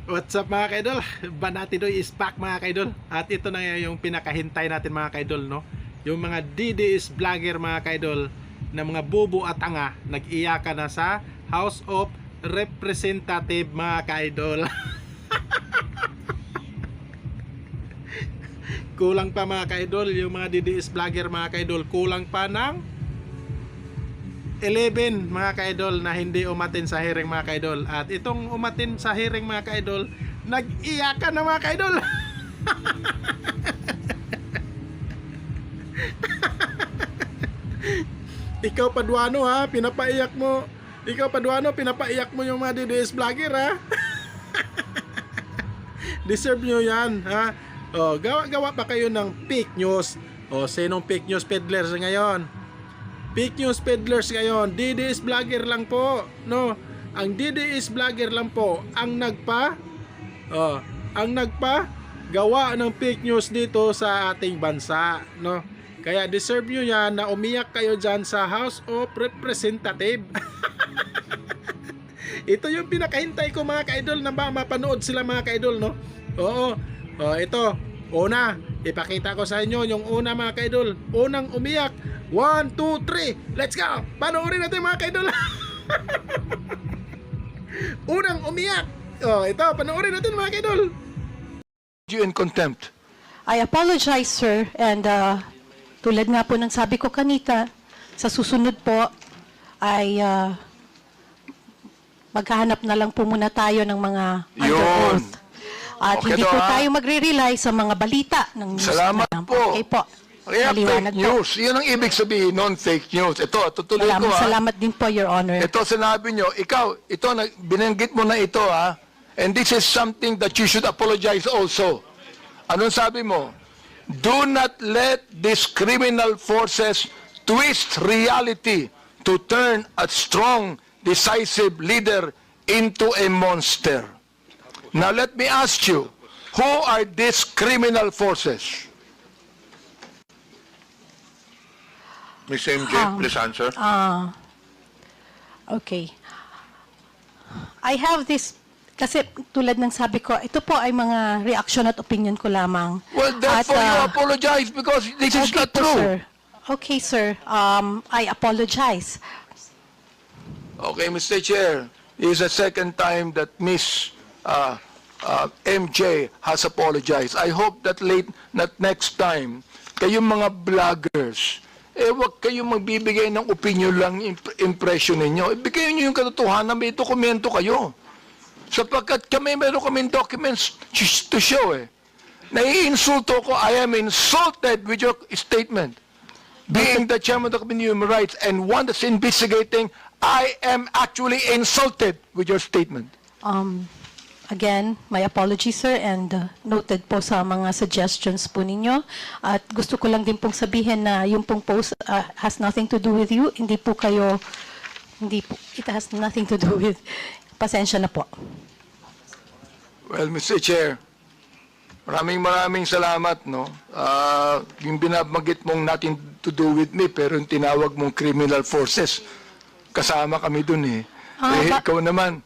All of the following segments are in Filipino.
What's up mga kaidol? Banatidoy is back mga kaidol. At ito na yung pinakahintay natin mga kaidol, no? Yung mga DDS vlogger mga kaidol na mga bubo at tanga nag-iyakan na sa House of Representative mga kaidol. Kulang pa mga kaidol yung mga DDS vlogger mga kaidol. Kulang pa ng 11 mga kaidol na hindi umatin sa hearing mga kaidol. At itong umatin sa hearing mga kaidol, nag-iyakan na mga kaidol. Ikaw Paduano ha, pinapaiyak mo. Ikaw Paduano, pinapaiyak mo yung mga DDS vlogger ha. Deserve nyo yan ha. O, gawa pa kayo ng fake news. O, sinong fake news peddlers ngayon? Fake news peddlers ngayon, DDS vlogger lang po, no? Ang DDS vlogger lang po ang gawa ng fake news dito sa ating bansa, no? Kaya deserve nyo yan na umiyak kayo dyan sa House of Representative. Ito yung pinakahintay ko mga kaidol na mapanood sila mga kaidol, no? Oo. Ito, una, ipakita ko sa inyo yung una mga kaidol. Unang umiyak. 1, 2, 3, let's go! Panoorin natin mga kaidol. Unang umiyak. Ito, panoorin natin mga kaidol. You in contempt. I apologize, sir. And tulad nga po ng sabi ko kanita, sa susunod po ay maghahanap na lang po muna tayo ng mga under Yun. oath. At Okay hindi to, po ha? tayo magre-rely sa mga balita ng news. Salamat na lang. po. Okay po. Kaya Maliwanag fake po. news. Yan ang ibig sabihin, non-fake news. Ito, tutuloy ko ha. Salamat din po, Your Honor. Ito sinabi nyo, ikaw, binanggit mo na ito ha. And this is something that you should apologize also. Anong sabi mo? Do not let these criminal forces twist reality to turn a strong, decisive leader into a monster. Now let me ask you, who are these criminal forces? Ms. MJ, please answer. Okay. I have this, kasi tulad ng sabi ko, ito po ay mga reaction at opinion ko lamang. Well, therefore At, you apologize because this is okay not po, true. sir. Okay, sir. I apologize. Okay, Mr. Chair, this is the second time that Ms. MJ has apologized. I hope that next time, kayong mga vloggers, wag kayong magbibigay ng opinion lang, impression ninyo. Ibigay nyo yung katotohanan, may dokumento kayo. Sapagkat meron kaming documents to show Naiinsulto ko, I am insulted with your statement. Being the chairman of the Committee on Human Rights and one that's investigating, I am actually insulted with your statement. Again, my apology, sir, and noted po sa mga suggestions po ninyo. At gusto ko lang din pong sabihin na yung pong post has nothing to do with you. Hindi po, it has nothing to do with, pasensya na po. Well, Mr. Chair, maraming salamat, no? Yung binabanggit mong nothing to do with me, pero yung tinawag mong criminal forces, kasama kami dun ikaw naman,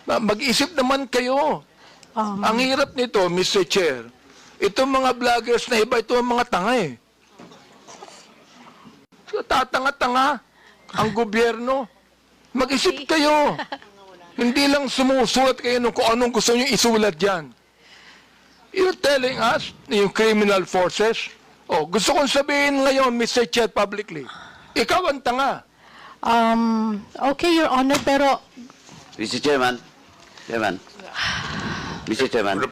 mag-isip naman kayo. Ang hirap nito, Mr. Chair, itong mga vloggers na iba, ito ang mga tanga Tatanga-tanga ang gobyerno. Mag-isip kayo. Hindi lang sumusulat kayo kung anong gusto nyo isulat dyan. You're telling us, yung criminal forces, gusto kong sabihin ngayon, Mr. Chair, publicly, ikaw ang tanga. Okay, Your Honor, pero Mr. Chairman. Mr. Chairman.